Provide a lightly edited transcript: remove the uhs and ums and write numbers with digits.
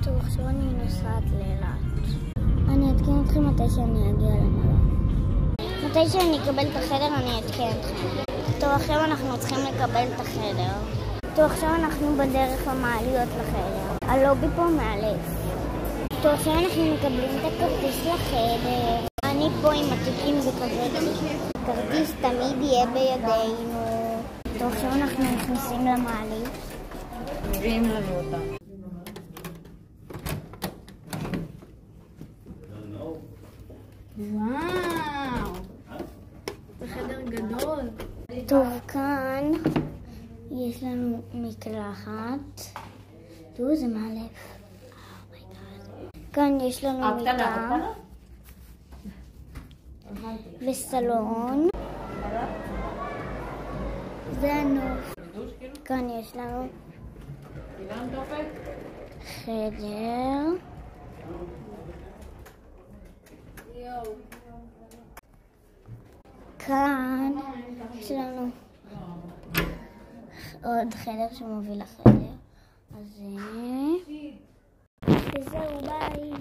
טוב, עכשיו אני נוסעת לאילת. אני אעדכן אתכם מתי שאני אגיע למלון. מתי שאני אקבל את החדר אני אעדכן אתכם. טוב, עכשיו אנחנו צריכים לקבל את החדר. טוב, עכשיו אנחנו בדרך למעליות לחדר. הלובי פה מאלף. טוב, עכשיו אנחנו מקבלים את הכרטיס לחדר. אני פה עם התיקים וכזה. הכרטיס תמיד יהיה בידינו. טוב, עכשיו אנחנו נכנסים למעלית. מביאים לנו אותה. וואו! זה חדר גדול. טוב, כאן יש לנו מקלחת. תראו, זה מאלף. כאן יש לנו מיטה וסלון. זה הנוף. כאן יש לנו חדר. כאן יש לנו עוד חדר שמוביל לחדר. אז וזהו, ביי.